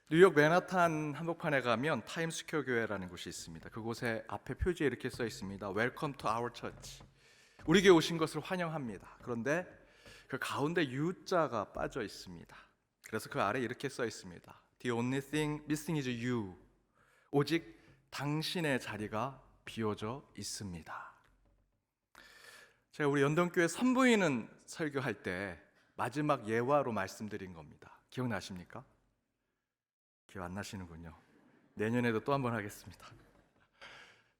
뉴욕 맨하탄 한복판에 가면 타임스퀘어 교회라는 곳이 있습니다. 그곳에 앞에 표지에 이렇게 써 있습니다. Welcome to our church. 우리 교회 오신 것을 환영합니다. 그런데 그 가운데 U자가 빠져 있습니다. 그래서 그 아래 이렇게 써 있습니다. The only thing missing is you. 오직 당신의 자리가 비워져 있습니다. 제가 우리 연동교회 선부인은 설교할 때 마지막 예화로 말씀드린 겁니다. 기억나십니까? 기억 안 나시는군요. 내년에도 또 한 번 하겠습니다.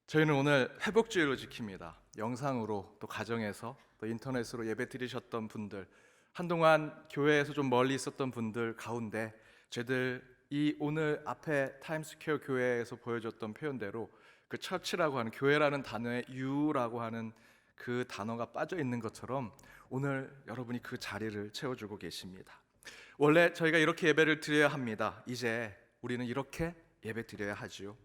저희는 오늘 회복주일로 지킵니다. 영상으로 또 가정에서 또 인터넷으로 예배 드리셨던 분들, 한동안 교회에서 좀 멀리 있었던 분들 가운데 저희들 이 오늘 앞에 타임스퀘어 교회에서 보여줬던 표현대로 그 처치라고 하는 교회라는 단어에 U라고 하는 그 단어가 빠져 있는 것처럼 오늘 여러분이 그 자리를 채워주고 계십니다. 원래 저희가 이렇게 예배를 드려야 합니다. 이제 우리는 이렇게 예배 드려야 하지요.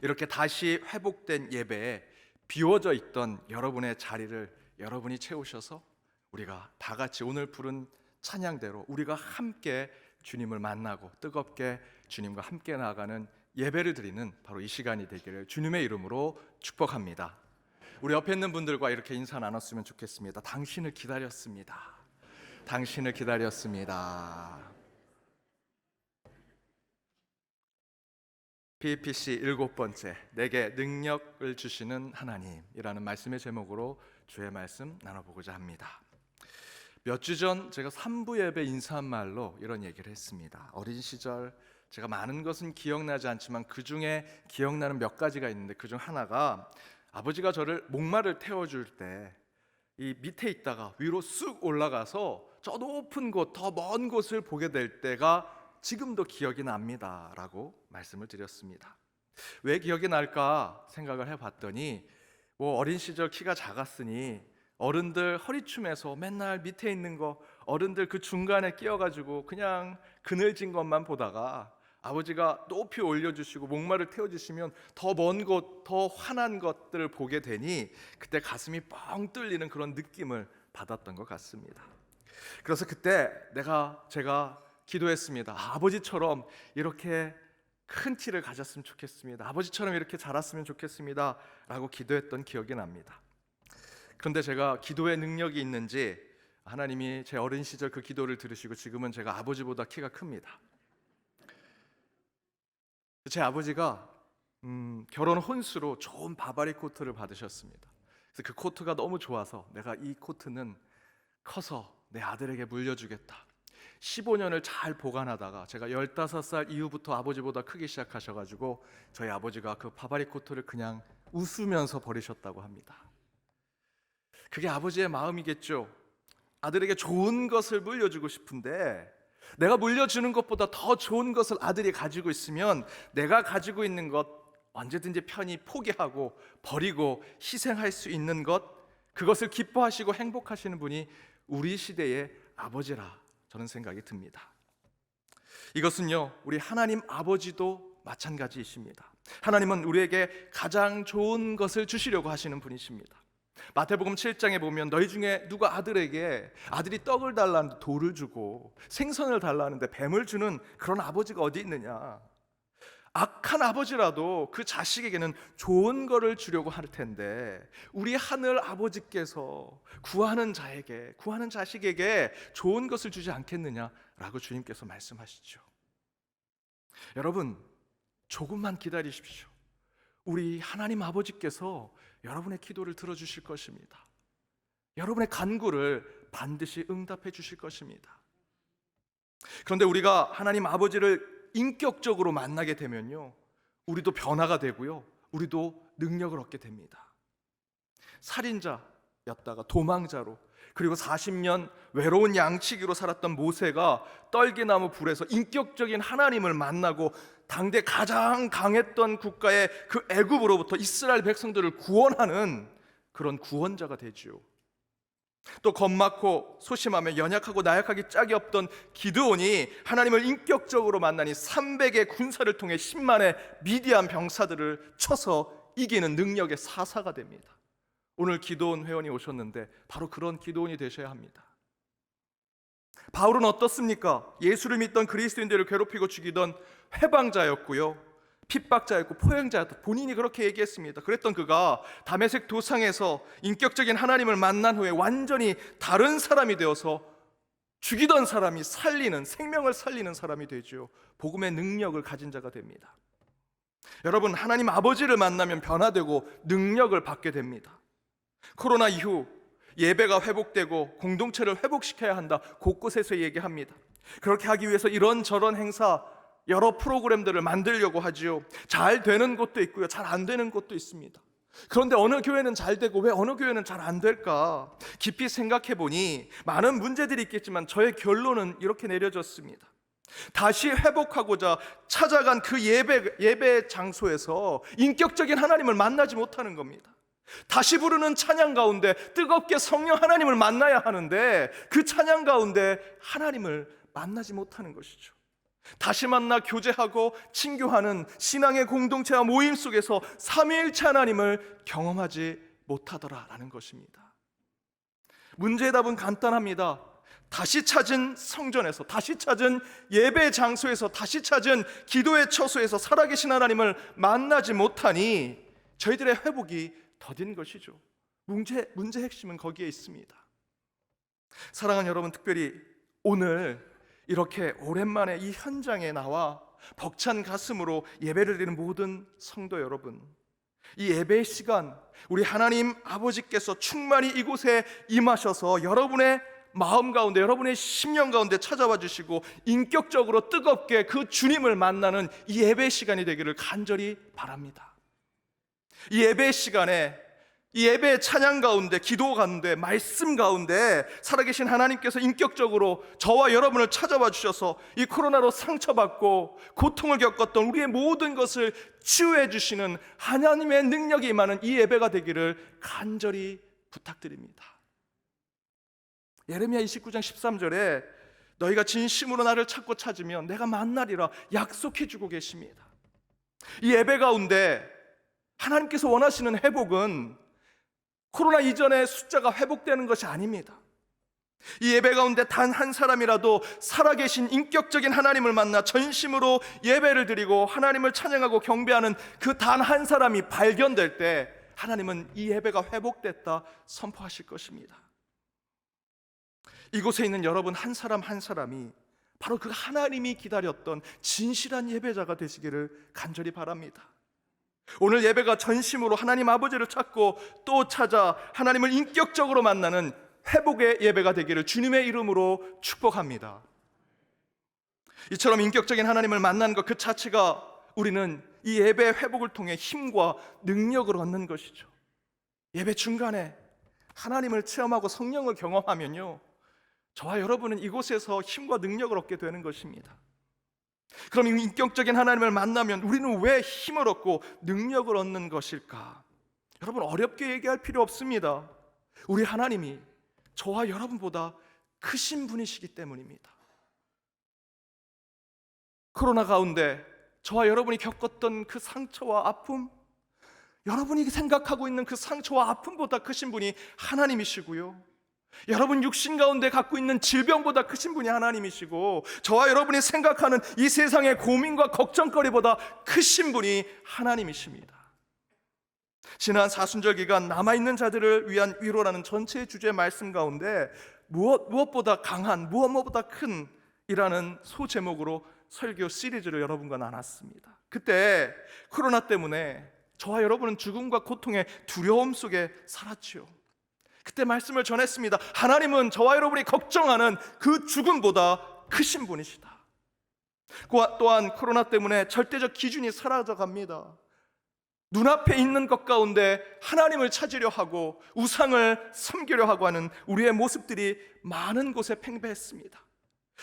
이렇게 다시 회복된 예배에 비워져 있던 여러분의 자리를 여러분이 채우셔서 우리가 다 같이 오늘 부른 찬양대로 우리가 함께 주님을 만나고 뜨겁게 주님과 함께 나아가는 예배를 드리는 바로 이 시간이 되기를 주님의 이름으로 축복합니다. 우리 옆에 있는 분들과 이렇게 인사 나눴으면 좋겠습니다. 당신을 기다렸습니다. 당신을 기다렸습니다. PPC 7번째, 내게 능력을 주시는 하나님이라는 말씀의 제목으로 주의 말씀 나눠보고자 합니다. 몇 주 전 제가 3부 예배 인사한 말로 이런 얘기를 했습니다. 어린 시절 제가 많은 것은 기억나지 않지만 그 중에 기억나는 몇 가지가 있는데 그 중 하나가 아버지가 저를 목마를 태워줄 때 이 밑에 있다가 위로 쑥 올라가서 저 높은 곳, 더 먼 곳을 보게 될 때가 지금도 기억이 납니다 라고 말씀을 드렸습니다. 왜 기억이 날까 생각을 해봤더니 어린 시절 키가 작았으니 어른들 허리춤에서 맨날 밑에 있는 거 어른들 그 중간에 끼어가지고 그냥 그늘진 것만 보다가 아버지가 높이 올려주시고 목마를 태워주시면 더 먼 곳, 더 환한 것들을 보게 되니 그때 가슴이 뻥 뚫리는 그런 느낌을 받았던 것 같습니다. 그래서 그때 제가 기도했습니다. 아버지처럼 이렇게 큰 키를 가졌으면 좋겠습니다. 아버지처럼 이렇게 자랐으면 좋겠습니다 라고 기도했던 기억이 납니다. 그런데 제가 기도의 능력이 있는지 하나님이 제 어린 시절 그 기도를 들으시고 지금은 제가 아버지보다 키가 큽니다. 제 아버지가 결혼 혼수로 좋은 바바리 코트를 받으셨습니다. 그래서 그 코트가 너무 좋아서 내가 이 코트는 커서 내 아들에게 물려주겠다. 15년을 잘 보관하다가 제가 15살 이후부터 아버지보다 크기 시작하셔가지고 저희 아버지가 그 바바리 코트를 그냥 웃으면서 버리셨다고 합니다. 그게 아버지의 마음이겠죠. 아들에게 좋은 것을 물려주고 싶은데 내가 물려주는 것보다 더 좋은 것을 아들이 가지고 있으면 내가 가지고 있는 것 언제든지 편히 포기하고 버리고 희생할 수 있는 것, 그것을 기뻐하시고 행복하시는 분이 우리 시대의 아버지라 저는 생각이 듭니다. 이것은요, 우리 하나님 아버지도 마찬가지이십니다. 하나님은 우리에게 가장 좋은 것을 주시려고 하시는 분이십니다. 마태복음 7장에 보면 너희 중에 누가 아들이 떡을 달라는데 돌을 주고 생선을 달라는데 뱀을 주는 그런 아버지가 어디 있느냐. 악한 아버지라도 그 자식에게는 좋은 거를 주려고 할 텐데 우리 하늘 아버지께서 구하는 자식에게 좋은 것을 주지 않겠느냐라고 주님께서 말씀하시죠. 여러분, 조금만 기다리십시오. 우리 하나님 아버지께서 여러분의 기도를 들어주실 것입니다. 여러분의 간구를 반드시 응답해 주실 것입니다. 그런데 우리가 하나님 아버지를 인격적으로 만나게 되면요, 우리도 변화가 되고요, 우리도 능력을 얻게 됩니다. 살인자였다가 도망자로, 그리고 40년 외로운 양치기로 살았던 모세가 떨기나무 불에서 인격적인 하나님을 만나고 당대 가장 강했던 국가의 그 애굽으로부터 이스라엘 백성들을 구원하는 그런 구원자가 되지요. 또 겁많고 소심하며 연약하고 나약하기 짝이 없던 기드온이 하나님을 인격적으로 만나니 300의 군사를 통해 10만의 미디안 병사들을 쳐서 이기는 능력의 사사가 됩니다. 오늘 기도원 회원이 오셨는데 바로 그런 기도원이 되셔야 합니다. 바울은 어떻습니까? 예수를 믿던 그리스도인들을 괴롭히고 죽이던 회방자였고요, 핍박자였고 포행자였다. 본인이 그렇게 얘기했습니다. 그랬던 그가 다메섹 도상에서 인격적인 하나님을 만난 후에 완전히 다른 사람이 되어서 죽이던 사람이 살리는, 생명을 살리는 사람이 되죠. 복음의 능력을 가진 자가 됩니다. 여러분, 하나님 아버지를 만나면 변화되고 능력을 받게 됩니다. 코로나 이후 예배가 회복되고 공동체를 회복시켜야 한다, 곳곳에서 얘기합니다. 그렇게 하기 위해서 이런저런 행사, 여러 프로그램들을 만들려고 하지요. 잘 되는 곳도 있고요, 잘 안 되는 곳도 있습니다. 그런데 어느 교회는 잘 되고 왜 어느 교회는 잘 안 될까? 깊이 생각해 보니 많은 문제들이 있겠지만 저의 결론은 이렇게 내려졌습니다. 다시 회복하고자 찾아간 그 예배 장소에서 인격적인 하나님을 만나지 못하는 겁니다. 다시 부르는 찬양 가운데 뜨겁게 성령 하나님을 만나야 하는데 그 찬양 가운데 하나님을 만나지 못하는 것이죠. 다시 만나 교제하고 친교하는 신앙의 공동체와 모임 속에서 삼위일체 하나님을 경험하지 못하더라라는 것입니다. 문제의 답은 간단합니다. 다시 찾은 성전에서, 다시 찾은 예배 장소에서, 다시 찾은 기도의 처소에서 살아계신 하나님을 만나지 못하니 저희들의 회복이 더딘 것이죠. 문제 핵심은 거기에 있습니다. 사랑하는 여러분, 특별히 오늘 이렇게 오랜만에 이 현장에 나와 벅찬 가슴으로 예배를 드리는 모든 성도 여러분, 이 예배의 시간, 우리 하나님 아버지께서 충만히 이곳에 임하셔서 여러분의 마음 가운데, 여러분의 심령 가운데 찾아와 주시고 인격적으로 뜨겁게 그 주님을 만나는 이 예배 시간이 되기를 간절히 바랍니다. 이 예배 시간에, 이 예배의 찬양 가운데, 기도 가운데, 말씀 가운데 살아계신 하나님께서 인격적으로 저와 여러분을 찾아와 주셔서 이 코로나로 상처받고 고통을 겪었던 우리의 모든 것을 치유해 주시는 하나님의 능력이 임하는 이 예배가 되기를 간절히 부탁드립니다. 예레미야 29장 13절에 너희가 진심으로 나를 찾고 찾으면 내가 만나리라 약속해 주고 계십니다. 이 예배 가운데 하나님께서 원하시는 회복은 코로나 이전의 숫자가 회복되는 것이 아닙니다. 이 예배 가운데 단 한 사람이라도 살아계신 인격적인 하나님을 만나 전심으로 예배를 드리고 하나님을 찬양하고 경배하는 그 단 한 사람이 발견될 때 하나님은 이 예배가 회복됐다 선포하실 것입니다. 이곳에 있는 여러분 한 사람 한 사람이 바로 그 하나님이 기다렸던 진실한 예배자가 되시기를 간절히 바랍니다. 오늘 예배가 전심으로 하나님 아버지를 찾고 또 찾아 하나님을 인격적으로 만나는 회복의 예배가 되기를 주님의 이름으로 축복합니다. 이처럼 인격적인 하나님을 만나는 것 그 자체가 우리는 이 예배의 회복을 통해 힘과 능력을 얻는 것이죠. 예배 중간에 하나님을 체험하고 성령을 경험하면요, 저와 여러분은 이곳에서 힘과 능력을 얻게 되는 것입니다. 그럼 이 인격적인 하나님을 만나면 우리는 왜 힘을 얻고 능력을 얻는 것일까? 여러분, 어렵게 얘기할 필요 없습니다. 우리 하나님이 저와 여러분보다 크신 분이시기 때문입니다. 코로나 가운데 저와 여러분이 겪었던 그 상처와 아픔, 여러분이 생각하고 있는 그 상처와 아픔보다 크신 분이 하나님이시고요, 여러분 육신 가운데 갖고 있는 질병보다 크신 분이 하나님이시고, 저와 여러분이 생각하는 이 세상의 고민과 걱정거리보다 크신 분이 하나님이십니다. 지난 사순절 기간 남아있는 자들을 위한 위로라는 전체 주제 말씀 가운데 무엇보다 강한, 무엇보다 큰 이라는 소제목으로 설교 시리즈를 여러분과 나눴습니다. 그때 코로나 때문에 저와 여러분은 죽음과 고통의 두려움 속에 살았지요. 그때 말씀을 전했습니다. 하나님은 저와 여러분이 걱정하는 그 죽음보다 크신 분이시다. 또한 코로나 때문에 절대적 기준이 사라져 갑니다. 눈앞에 있는 것 가운데 하나님을 찾으려 하고 우상을 섬기려 하고 하는 우리의 모습들이 많은 곳에 팽배했습니다.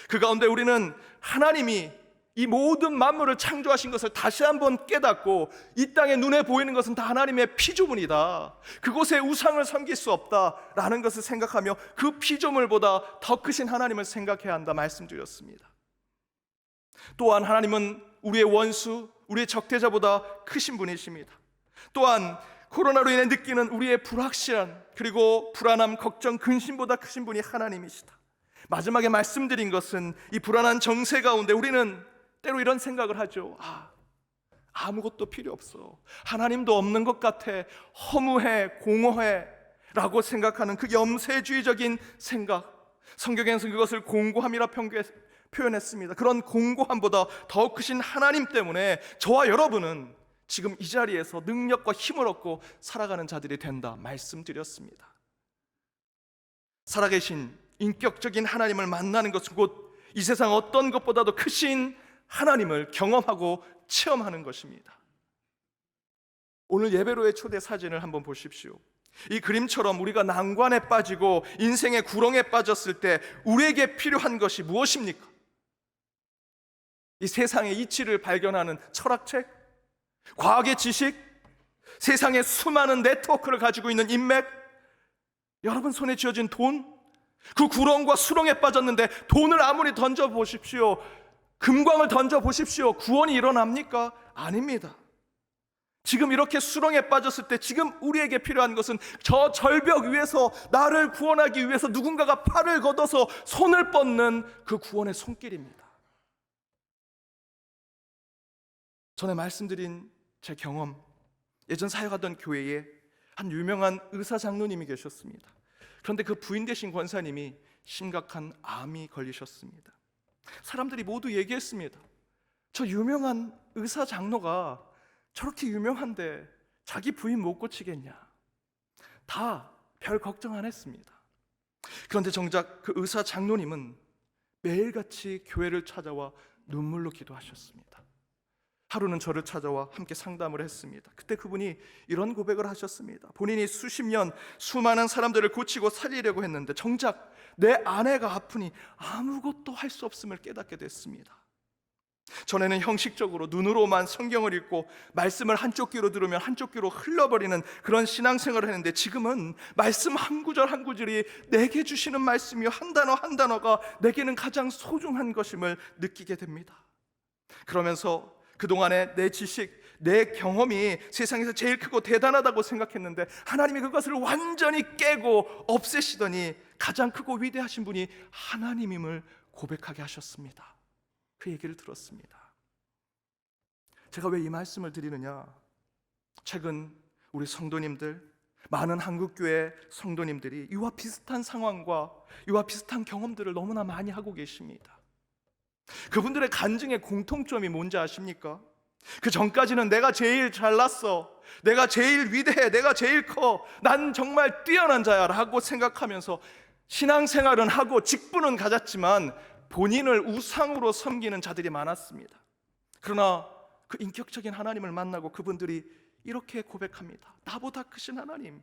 그 가운데 우리는 하나님이 이 모든 만물을 창조하신 것을 다시 한번 깨닫고 이 땅에 눈에 보이는 것은 다 하나님의 피조물이다, 그곳에 우상을 섬길 수 없다라는 것을 생각하며 그 피조물보다 더 크신 하나님을 생각해야 한다 말씀드렸습니다. 또한 하나님은 우리의 원수, 우리의 적대자보다 크신 분이십니다. 또한 코로나로 인해 느끼는 우리의 불확실한, 그리고 불안함, 걱정, 근심보다 크신 분이 하나님이시다. 마지막에 말씀드린 것은 이 불안한 정세 가운데 우리는 때로 이런 생각을 하죠. 아무것도 필요 없어. 하나님도 없는 것 같아. 허무해, 공허해 라고 생각하는 그 염세주의적인 생각. 성경에서는 그것을 공고함이라 표현했습니다. 그런 공고함보다 더 크신 하나님 때문에 저와 여러분은 지금 이 자리에서 능력과 힘을 얻고 살아가는 자들이 된다 말씀드렸습니다. 살아계신 인격적인 하나님을 만나는 것은 곧 이 세상 어떤 것보다도 크신 하나님을 경험하고 체험하는 것입니다. 오늘 예배로의 초대 사진을 한번 보십시오. 이 그림처럼 우리가 난관에 빠지고 인생의 구렁에 빠졌을 때 우리에게 필요한 것이 무엇입니까? 이 세상의 이치를 발견하는 철학책, 과학의 지식, 세상의 수많은 네트워크를 가지고 있는 인맥, 여러분 손에 쥐어진 돈, 그 구렁과 수렁에 빠졌는데 돈을 아무리 던져보십시오, 금광을 던져보십시오, 구원이 일어납니까? 아닙니다. 지금 이렇게 수렁에 빠졌을 때 지금 우리에게 필요한 것은 저 절벽 위에서 나를 구원하기 위해서 누군가가 팔을 걷어서 손을 뻗는 그 구원의 손길입니다. 전에 말씀드린 제 경험, 예전 사역하던 교회에 한 유명한 의사 장로님이 계셨습니다. 그런데 그 부인 되신 권사님이 심각한 암이 걸리셨습니다. 사람들이 모두 얘기했습니다. 저 유명한 의사 장로가 저렇게 유명한데 자기 부인 못 고치겠냐. 다 별 걱정 안 했습니다. 그런데 정작 그 의사 장로님은 매일같이 교회를 찾아와 눈물로 기도하셨습니다. 하루는 저를 찾아와 함께 상담을 했습니다. 그때 그분이 이런 고백을 하셨습니다. 본인이 수십 년 수많은 사람들을 고치고 살리려고 했는데 정작 내 아내가 아프니 아무것도 할 수 없음을 깨닫게 됐습니다. 전에는 형식적으로 눈으로만 성경을 읽고 말씀을 한쪽 귀로 들으면 한쪽 귀로 흘러버리는 그런 신앙생활을 했는데 지금은 말씀 한 구절 한 구절이 내게 주시는 말씀이요, 한 단어 한 단어가 내게는 가장 소중한 것임을 느끼게 됩니다. 그러면서 그동안의 내 지식, 내 경험이 세상에서 제일 크고 대단하다고 생각했는데 하나님이 그것을 완전히 깨고 없애시더니 가장 크고 위대하신 분이 하나님임을 고백하게 하셨습니다. 그 얘기를 들었습니다. 제가 왜 이 말씀을 드리느냐, 최근 우리 성도님들, 많은 한국교회 성도님들이 이와 비슷한 상황과 이와 비슷한 경험들을 너무나 많이 하고 계십니다. 그분들의 간증의 공통점이 뭔지 아십니까? 그 전까지는 내가 제일 잘났어, 내가 제일 위대해, 내가 제일 커, 난 정말 뛰어난 자야 라고 생각하면서 신앙생활은 하고 직분은 가졌지만 본인을 우상으로 섬기는 자들이 많았습니다. 그러나 그 인격적인 하나님을 만나고 그분들이 이렇게 고백합니다. 나보다 크신 하나님,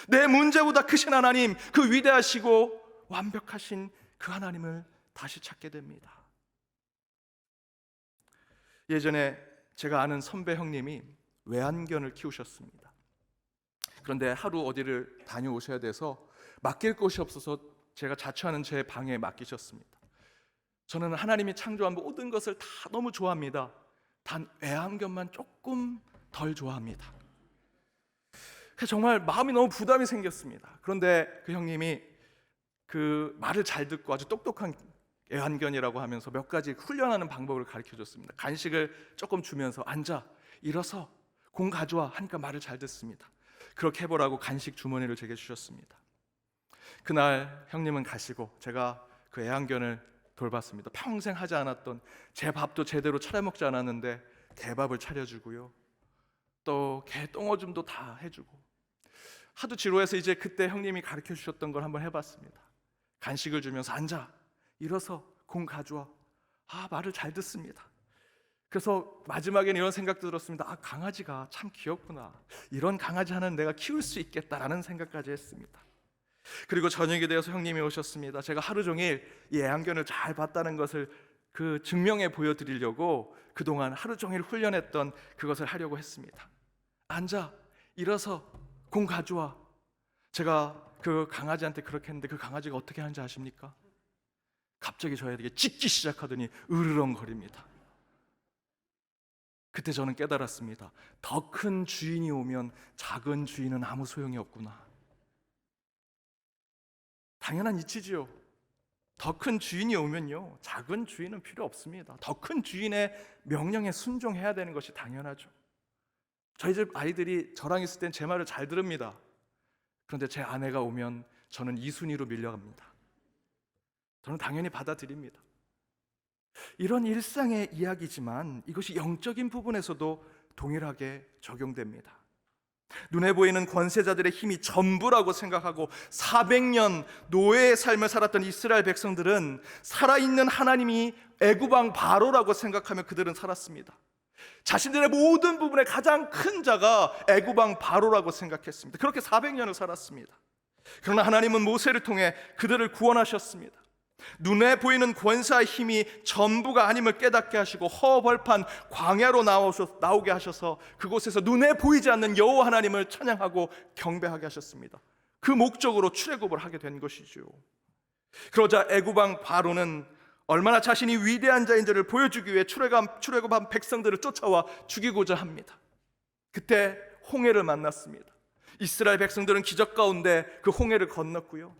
내 문제보다 크신 하나님, 그 위대하시고 완벽하신 그 하나님을 다시 찾게 됩니다. 예전에 제가 아는 선배 형님이 외환견을 키우셨습니다. 그런데 하루 어디를 다녀오셔야 돼서 맡길 곳이 없어서 제가 자취하는 제 방에 맡기셨습니다. 저는 하나님이 창조한 모든 것을 다 너무 좋아합니다. 단 외환견만 조금 덜 좋아합니다. 정말 마음이 너무 부담이 생겼습니다. 그런데 그 형님이 그 말을 잘 듣고 아주 똑똑한 애완견이라고 하면서 몇 가지 훈련하는 방법을 가르쳐줬습니다. 간식을 조금 주면서 앉아, 일어서, 공 가져와 하니까 말을 잘 듣습니다. 그렇게 해보라고 간식 주머니를 제게 주셨습니다. 그날 형님은 가시고 제가 그 애완견을 돌봤습니다. 평생 하지 않았던, 제 밥도 제대로 차려 먹지 않았는데 개밥을 차려주고요, 또 개 똥오줌도 다 해주고, 하도 지루해서 이제 그때 형님이 가르쳐 주셨던 걸 한번 해봤습니다. 간식을 주면서 앉아, 일어서, 공 가져와. 말을 잘 듣습니다. 그래서 마지막에는 이런 생각도 들었습니다. 강아지가 참 귀엽구나, 이런 강아지 하나는 내가 키울 수 있겠다라는 생각까지 했습니다. 그리고 저녁이 되어서 형님이 오셨습니다. 제가 하루 종일 이 애완견을 잘 봤다는 것을 그 증명해 보여드리려고 그동안 하루 종일 훈련했던 그것을 하려고 했습니다. 앉아, 일어서, 공 가져와. 제가 그 강아지한테 그렇게 했는데 그 강아지가 어떻게 하는지 아십니까? 갑자기 저에게 짖기 시작하더니 으르렁거립니다. 그때 저는 깨달았습니다. 더 큰 주인이 오면 작은 주인은 아무 소용이 없구나. 당연한 이치지요. 더 큰 주인이 오면요, 작은 주인은 필요 없습니다. 더 큰 주인의 명령에 순종해야 되는 것이 당연하죠. 저희 집 아이들이 저랑 있을 땐 제 말을 잘 들읍니다. 그런데 제 아내가 오면 저는 이순위로 밀려갑니다. 저는 당연히 받아들입니다. 이런 일상의 이야기지만 이것이 영적인 부분에서도 동일하게 적용됩니다. 눈에 보이는 권세자들의 힘이 전부라고 생각하고 400년 노예의 삶을 살았던 이스라엘 백성들은 살아있는 하나님이 애굽 왕 바로라고 생각하며 그들은 살았습니다. 자신들의 모든 부분의 가장 큰 자가 애굽 왕 바로라고 생각했습니다. 그렇게 400년을 살았습니다. 그러나 하나님은 모세를 통해 그들을 구원하셨습니다. 눈에 보이는 권세의 힘이 전부가 아님을 깨닫게 하시고 허벌판 광야로 나오게 하셔서 그곳에서 눈에 보이지 않는 여호와 하나님을 찬양하고 경배하게 하셨습니다. 그 목적으로 출애굽을 하게 된 것이죠. 그러자 애굽 왕 바로는 얼마나 자신이 위대한 자인지를 보여주기 위해 출애굽한 백성들을 쫓아와 죽이고자 합니다. 그때 홍해를 만났습니다. 이스라엘 백성들은 기적 가운데 그 홍해를 건넜고요,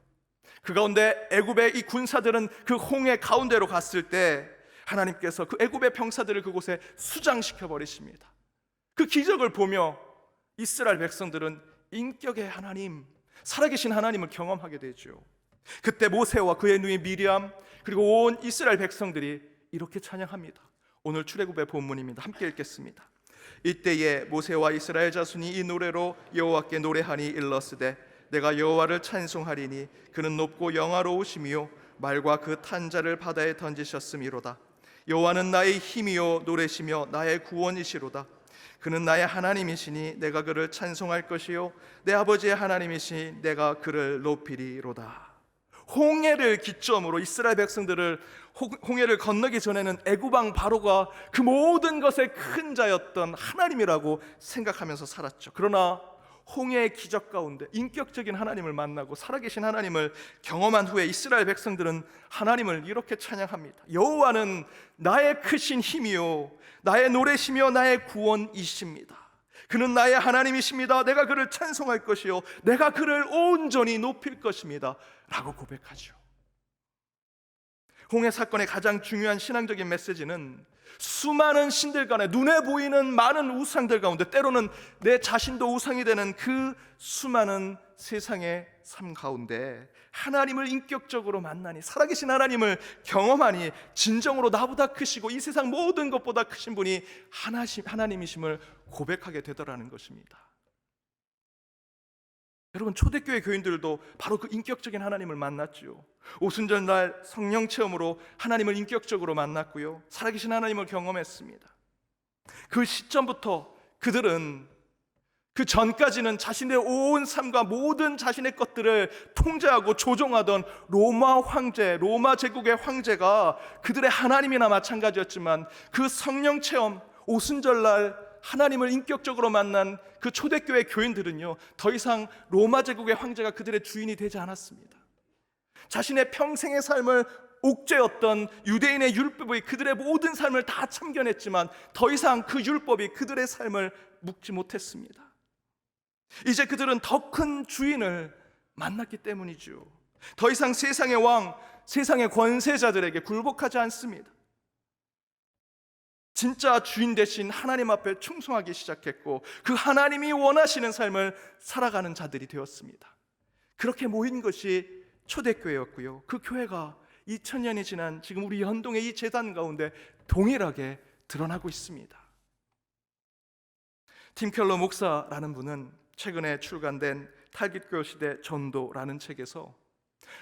그 가운데 애굽의 이 군사들은 그 홍해 가운데로 갔을 때 하나님께서 그 애굽의 병사들을 그곳에 수장시켜 버리십니다. 그 기적을 보며 이스라엘 백성들은 인격의 하나님, 살아계신 하나님을 경험하게 되죠. 그때 모세와 그의 누이 미리암 그리고 온 이스라엘 백성들이 이렇게 찬양합니다. 오늘 출애굽의 본문입니다. 함께 읽겠습니다. 이때에 모세와 이스라엘 자손이 이 노래로 여호와께 노래하니 일러스되 내가 여호와를 찬송하리니 그는 높고 영화로우시며 말과 그 탄자를 바다에 던지셨음이로다. 여호와는 나의 힘이요 노래시며 나의 구원이시로다. 그는 나의 하나님이시니 내가 그를 찬송할 것이요 내 아버지의 하나님이시니 내가 그를 높이리로다. 홍해를 기점으로 이스라엘 백성들을 홍해를 건너기 전에는 애굽 왕 바로가 그 모든 것의 큰 자였던 하나님이라고 생각하면서 살았죠. 그러나 홍해의 기적 가운데 인격적인 하나님을 만나고 살아계신 하나님을 경험한 후에 이스라엘 백성들은 하나님을 이렇게 찬양합니다. 여호와는 나의 크신 힘이요 나의 노래시며 나의 구원이십니다. 그는 나의 하나님이십니다. 내가 그를 찬송할 것이요 내가 그를 온전히 높일 것입니다 라고 고백하죠. 홍해 사건의 가장 중요한 신앙적인 메시지는 수많은 신들 간에 눈에 보이는 많은 우상들 가운데 때로는 내 자신도 우상이 되는 그 수많은 세상의 삶 가운데 하나님을 인격적으로 만나니 살아계신 하나님을 경험하니 진정으로 나보다 크시고 이 세상 모든 것보다 크신 분이 하나님이심을 고백하게 되더라는 것입니다. 여러분, 초대교회 교인들도 바로 그 인격적인 하나님을 만났죠. 오순절날 성령 체험으로 하나님을 인격적으로 만났고요, 살아계신 하나님을 경험했습니다. 그 시점부터 그들은 그 전까지는 자신의 온 삶과 모든 자신의 것들을 통제하고 조종하던 로마 황제, 로마 제국의 황제가 그들의 하나님이나 마찬가지였지만 그 성령 체험, 오순절날 하나님을 인격적으로 만난 그 초대교회 교인들은요, 더 이상 로마 제국의 황제가 그들의 주인이 되지 않았습니다. 자신의 평생의 삶을 옥죄었던 유대인의 율법이 그들의 모든 삶을 다 참견했지만 더 이상 그 율법이 그들의 삶을 묶지 못했습니다. 이제 그들은 더 큰 주인을 만났기 때문이죠. 더 이상 세상의 왕, 세상의 권세자들에게 굴복하지 않습니다. 진짜 주인 되신 하나님 앞에 충성하기 시작했고 그 하나님이 원하시는 삶을 살아가는 자들이 되었습니다. 그렇게 모인 것이 초대교회였고요, 그 교회가 2000년이 지난 지금 우리 연동의 이 재단 가운데 동일하게 드러나고 있습니다. 팀 켈러 목사라는 분은 최근에 출간된 탈깃교 시대 전도라는 책에서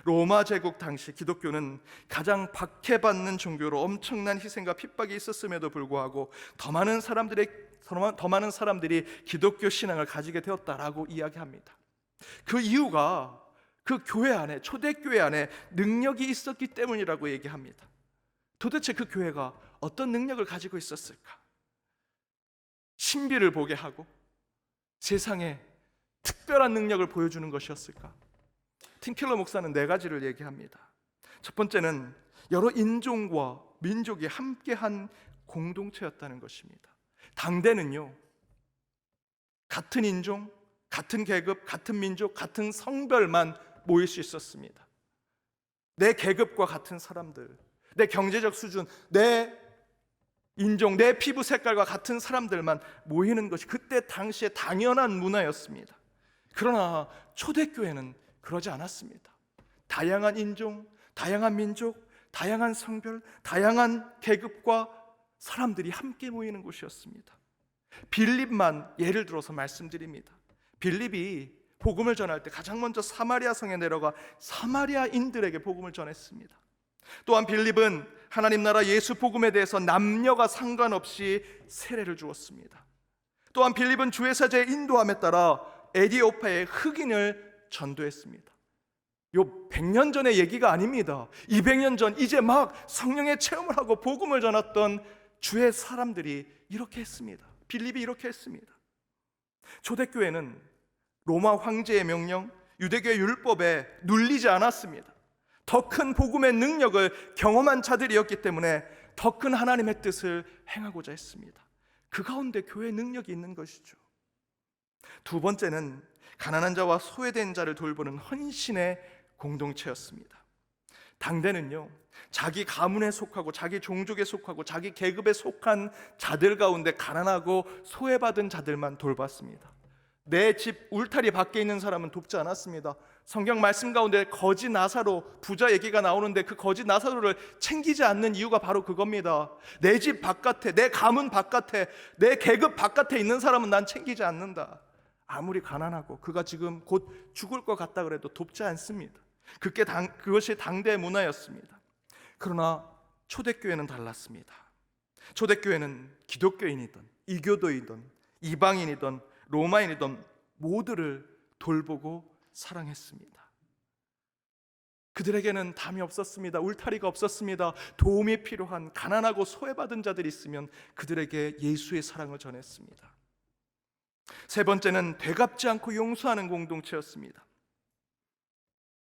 로마 제국 당시 기독교는 가장 박해받는 종교로 엄청난 희생과 핍박이 있었음에도 불구하고 더 많은 사람들이 기독교 신앙을 가지게 되었다라고 이야기합니다. 그 이유가 그 교회 안에, 초대교회 안에 능력이 있었기 때문이라고 얘기합니다. 도대체 그 교회가 어떤 능력을 가지고 있었을까? 신비를 보게 하고 세상에 특별한 능력을 보여주는 것이었을까? 팀 켈러 목사는 4가지를 얘기합니다. 첫 번째는 여러 인종과 민족이 함께한 공동체였다는 것입니다. 당대는요, 같은 인종, 같은 계급, 같은 민족, 같은 성별만 모일 수 있었습니다. 내 계급과 같은 사람들, 내 경제적 수준, 내 인종, 내 피부 색깔과 같은 사람들만 모이는 것이 그때 당시에 당연한 문화였습니다. 그러나 초대교회는 그러지 않았습니다. 다양한 인종, 다양한 민족, 다양한 성별, 다양한 계급과 사람들이 함께 모이는 곳이었습니다. 빌립만 예를 들어서 말씀드립니다. 빌립이 복음을 전할 때 가장 먼저 사마리아 성에 내려가 사마리아인들에게 복음을 전했습니다. 또한 빌립은 하나님 나라 예수 복음에 대해서 남녀가 상관없이 세례를 주었습니다. 또한 빌립은 주의 사제의 인도함에 따라 에디오파의 흑인을 전도했습니다. 요 100년 전의 얘기가 아닙니다. 200년 전 이제 막 성령의 체험을 하고 복음을 전했던 주의 사람들이 이렇게 했습니다. 빌립이 이렇게 했습니다. 초대교회는 로마 황제의 명령, 유대교의 율법에 눌리지 않았습니다. 더 큰 복음의 능력을 경험한 자들이었기 때문에 더 큰 하나님의 뜻을 행하고자 했습니다. 그 가운데 교회의 능력이 있는 것이죠. 두 번째는 가난한 자와 소외된 자를 돌보는 헌신의 공동체였습니다. 당대는요, 자기 가문에 속하고 자기 종족에 속하고 자기 계급에 속한 자들 가운데 가난하고 소외받은 자들만 돌봤습니다. 내 집 울타리 밖에 있는 사람은 돕지 않았습니다. 성경 말씀 가운데 거지 나사로 부자 얘기가 나오는데 그 거지 나사로를 챙기지 않는 이유가 바로 그겁니다. 내 집 바깥에, 내 가문 바깥에, 내 계급 바깥에 있는 사람은 난 챙기지 않는다. 아무리 가난하고 그가 지금 곧 죽을 것 같다 그래도 돕지 않습니다. 그것이 당대의 문화였습니다. 그러나 초대교회는 달랐습니다. 초대교회는 기독교인이든 이교도이든 이방인이든 로마인이든 모두를 돌보고 사랑했습니다. 그들에게는 담이 없었습니다. 울타리가 없었습니다. 도움이 필요한 가난하고 소외받은 자들이 있으면 그들에게 예수의 사랑을 전했습니다. 세 번째는 되갚지 않고 용서하는 공동체였습니다.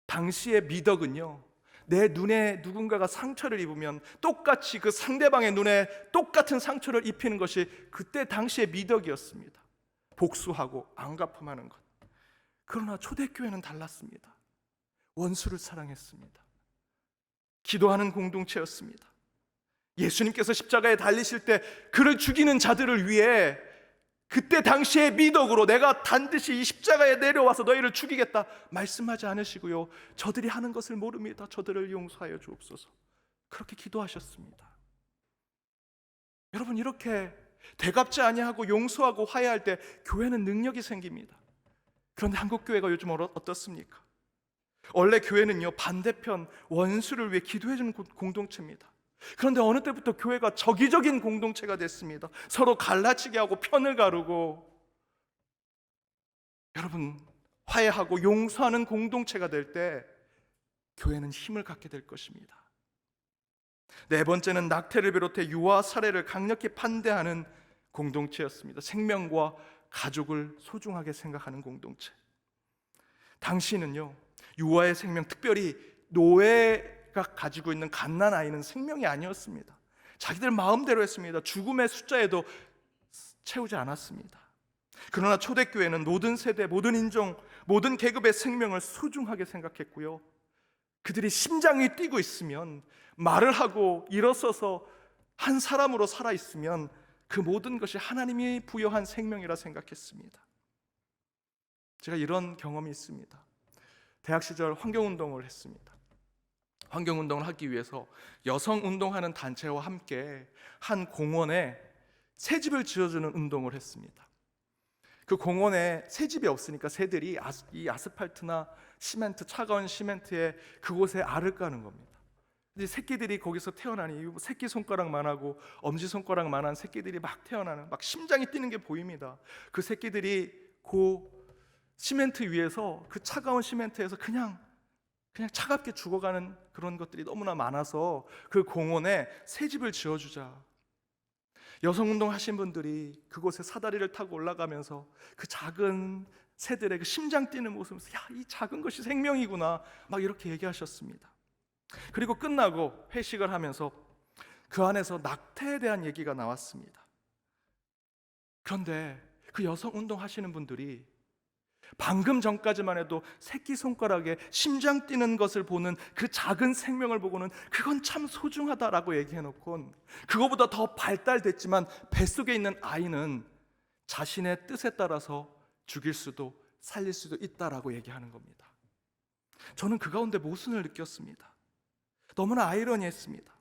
당시의 미덕은요, 내 눈에 누군가가 상처를 입으면 똑같이 그 상대방의 눈에 똑같은 상처를 입히는 것이 그때 당시의 미덕이었습니다. 복수하고 안갚음하는 것. 그러나 초대교회는 달랐습니다. 원수를 사랑했습니다. 기도하는 공동체였습니다. 예수님께서 십자가에 달리실 때 그를 죽이는 자들을 위해 그때 당시의 미덕으로 내가 반드시 이 십자가에 내려와서 너희를 죽이겠다 말씀하지 않으시고요, 저들이 하는 것을 모릅니다. 저들을 용서하여 주옵소서. 그렇게 기도하셨습니다. 여러분, 이렇게 되갚지 아니하고 용서하고 화해할 때 교회는 능력이 생깁니다. 그런데 한국 교회가 요즘 어떻습니까? 원래 교회는요, 반대편 원수를 위해 기도해 주는 공동체입니다. 그런데 어느 때부터 교회가 적이적인 공동체가 됐습니다. 서로 갈라치게 하고 편을 가르고. 여러분, 화해하고 용서하는 공동체가 될 때 교회는 힘을 갖게 될 것입니다. 네 번째는 낙태를 비롯해 유아 살해를 강력히 반대하는 공동체였습니다. 생명과 가족을 소중하게 생각하는 공동체. 당시는요, 유아의 생명, 특별히 노예가 가지고 있는 갓난 아이는 생명이 아니었습니다. 자기들 마음대로 했습니다. 죽음의 숫자에도 채우지 않았습니다. 그러나 초대교회는 모든 세대, 모든 인종, 모든 계급의 생명을 소중하게 생각했고요, 그들이 심장이 뛰고 있으면, 말을 하고 일어서서 한 사람으로 살아있으면 그 모든 것이 하나님이 부여한 생명이라 생각했습니다. 제가 이런 경험이 있습니다. 대학 시절 환경운동을 했습니다. 환경운동을 하기 위해서 여성운동하는 단체와 함께 한 공원에 새집을 지어주는 운동을 했습니다. 그 공원에 새집이 없으니까 새들이 이 아스팔트나 시멘트, 차가운 시멘트에 그곳에 알을 까는 겁니다. 이제 새끼들이 거기서 태어나니 새끼손가락만하고 엄지손가락만한 새끼들이 막 태어나는, 막 심장이 뛰는 게 보입니다. 그 새끼들이 그 시멘트 위에서, 그 차가운 시멘트에서 그냥 차갑게 죽어가는 그런 것들이 너무나 많아서 그 공원에 새집을 지어주자. 여성운동 하신 분들이 그곳에 사다리를 타고 올라가면서 그 작은 새들의 그 심장 뛰는 모습을, 야, 이 작은 것이 생명이구나, 막 이렇게 얘기하셨습니다. 그리고 끝나고 회식을 하면서 그 안에서 낙태에 대한 얘기가 나왔습니다. 그런데 그 여성운동 하시는 분들이 방금 전까지만 해도 새끼손가락에 심장 뛰는 것을 보는 그 작은 생명을 보고는 그건 참 소중하다라고 얘기해놓고, 그거보다 더 발달됐지만 뱃속에 있는 아이는 자신의 뜻에 따라서 죽일 수도 살릴 수도 있다라고 얘기하는 겁니다. 저는 그 가운데 모순을 느꼈습니다. 너무나 아이러니했습니다.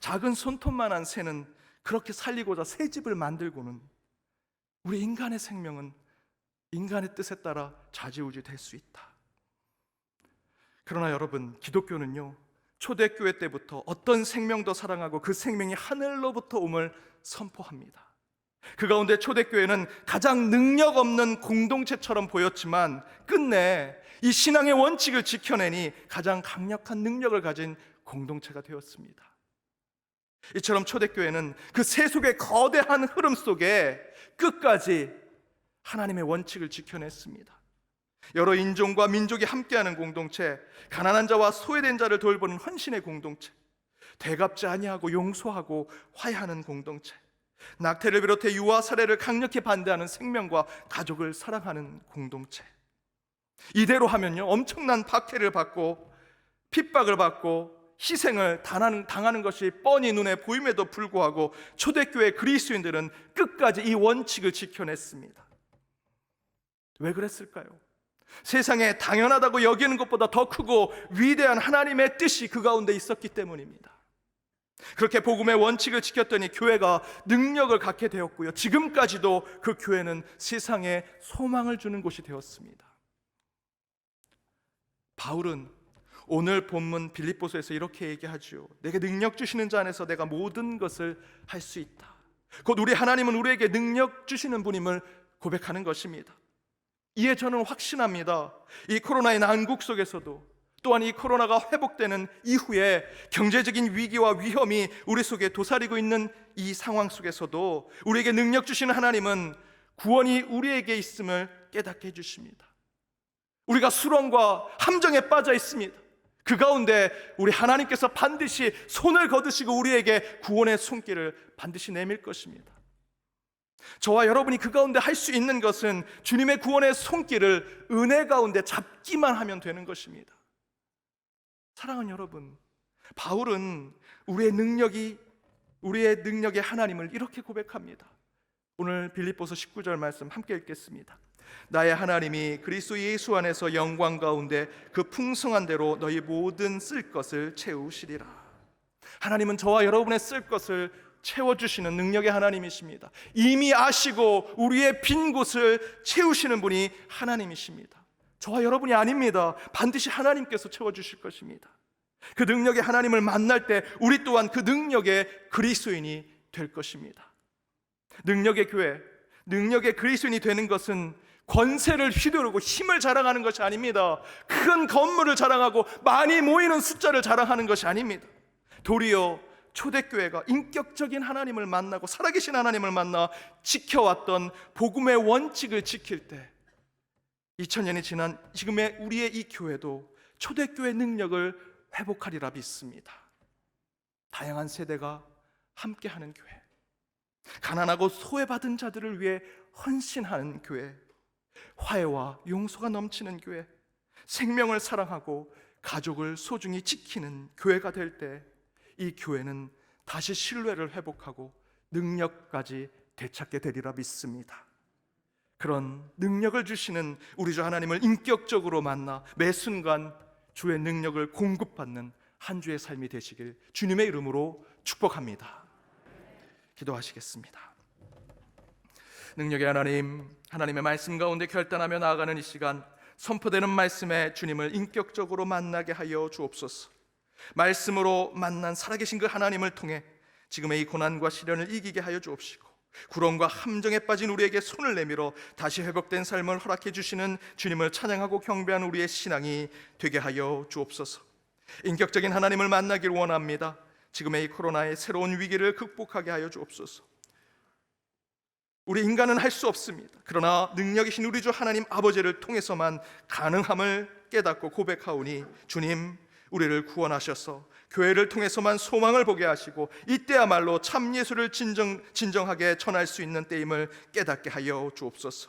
작은 손톱만한 새는 그렇게 살리고자 새 집을 만들고는, 우리 인간의 생명은 인간의 뜻에 따라 좌지우지 될 수 있다. 그러나 여러분, 기독교는요, 초대교회 때부터 어떤 생명도 사랑하고 그 생명이 하늘로부터 옴을 선포합니다. 그 가운데 초대교회는 가장 능력 없는 공동체처럼 보였지만 끝내 이 신앙의 원칙을 지켜내니 가장 강력한 능력을 가진 공동체가 되었습니다. 이처럼 초대교회는 그 세속의 거대한 흐름 속에 끝까지 하나님의 원칙을 지켜냈습니다. 여러 인종과 민족이 함께하는 공동체, 가난한 자와 소외된 자를 돌보는 헌신의 공동체, 되갚지 아니하고 용서하고 화해하는 공동체, 낙태를 비롯해 유아 살해를 강력히 반대하는 생명과 가족을 사랑하는 공동체. 이대로 하면요, 엄청난 박해를 받고 핍박을 받고 희생을 당하는 것이 뻔히 눈에 보임에도 불구하고 초대교회 그리스도인들은 끝까지 이 원칙을 지켜냈습니다. 왜 그랬을까요? 세상에 당연하다고 여기는 것보다 더 크고 위대한 하나님의 뜻이 그 가운데 있었기 때문입니다. 그렇게 복음의 원칙을 지켰더니 교회가 능력을 갖게 되었고요, 지금까지도 그 교회는 세상에 소망을 주는 곳이 되었습니다. 바울은 오늘 본문 빌립보서에서 이렇게 얘기하죠. 내게 능력 주시는 자 안에서 내가 모든 것을 할 수 있다. 곧 우리 하나님은 우리에게 능력 주시는 분임을 고백하는 것입니다. 이에 저는 확신합니다. 이 코로나의 난국 속에서도, 또한 이 코로나가 회복되는 이후에 경제적인 위기와 위험이 우리 속에 도사리고 있는 이 상황 속에서도 우리에게 능력 주시는 하나님은 구원이 우리에게 있음을 깨닫게 해주십니다. 우리가 수렁과 함정에 빠져 있습니다. 그 가운데 우리 하나님께서 반드시 손을 거두시고 우리에게 구원의 손길을 반드시 내밀 것입니다. 저와 여러분이 그 가운데 할 수 있는 것은 주님의 구원의 손길을 은혜 가운데 잡기만 하면 되는 것입니다. 사랑하는 여러분, 바울은 우리의 능력의 하나님을 이렇게 고백합니다. 오늘 빌립보서 19절 말씀 함께 읽겠습니다. 나의 하나님이 그리스도 예수 안에서 영광 가운데 그 풍성한 대로 너희 모든 쓸 것을 채우시리라. 하나님은 저와 여러분의 쓸 것을 채워주시는 능력의 하나님이십니다. 이미 아시고 우리의 빈 곳을 채우시는 분이 하나님이십니다. 저와 여러분이 아닙니다. 반드시 하나님께서 채워주실 것입니다. 그 능력의 하나님을 만날 때 우리 또한 그 능력의 그리스도인이 될 것입니다. 능력의 교회, 능력의 그리스도인이 되는 것은 권세를 휘두르고 힘을 자랑하는 것이 아닙니다. 큰 건물을 자랑하고 많이 모이는 숫자를 자랑하는 것이 아닙니다. 도리어 초대교회가 인격적인 하나님을 만나고 살아계신 하나님을 만나 지켜왔던 복음의 원칙을 지킬 때 2000년이 지난 지금의 우리의 이 교회도 초대교회 능력을 회복하리라 믿습니다. 다양한 세대가 함께하는 교회, 가난하고 소외받은 자들을 위해 헌신하는 교회, 화해와 용서가 넘치는 교회, 생명을 사랑하고 가족을 소중히 지키는 교회가 될 때 이 교회는 다시 신뢰를 회복하고 능력까지 되찾게 되리라 믿습니다. 그런 능력을 주시는 우리 주 하나님을 인격적으로 만나 매 순간 주의 능력을 공급받는 한 주의 삶이 되시길 주님의 이름으로 축복합니다. 기도하시겠습니다. 능력의 하나님, 하나님의 말씀 가운데 결단하며 나아가는 이 시간, 선포되는 말씀에 주님을 인격적으로 만나게 하여 주옵소서. 말씀으로 만난 살아계신 그 하나님을 통해 지금의 이 고난과 시련을 이기게 하여 주옵시고, 구렁과 함정에 빠진 우리에게 손을 내밀어 다시 회복된 삶을 허락해 주시는 주님을 찬양하고 경배하는 우리의 신앙이 되게 하여 주옵소서. 인격적인 하나님을 만나길 원합니다. 지금의 이 코로나의 새로운 위기를 극복하게 하여 주옵소서. 우리 인간은 할 수 없습니다. 그러나 능력이신 우리 주 하나님 아버지를 통해서만 가능함을 깨닫고 고백하오니, 주님, 우리를 구원하셔서 교회를 통해서만 소망을 보게 하시고 이때야말로 참 예수를 진정하게 전할 수 있는 때임을 깨닫게 하여 주옵소서.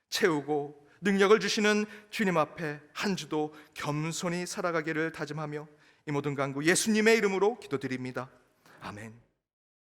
채우고 능력을 주시는 주님 앞에 한 주도 겸손히 살아가기를 다짐하며 이 모든 간구 예수님의 이름으로 기도드립니다. 아멘.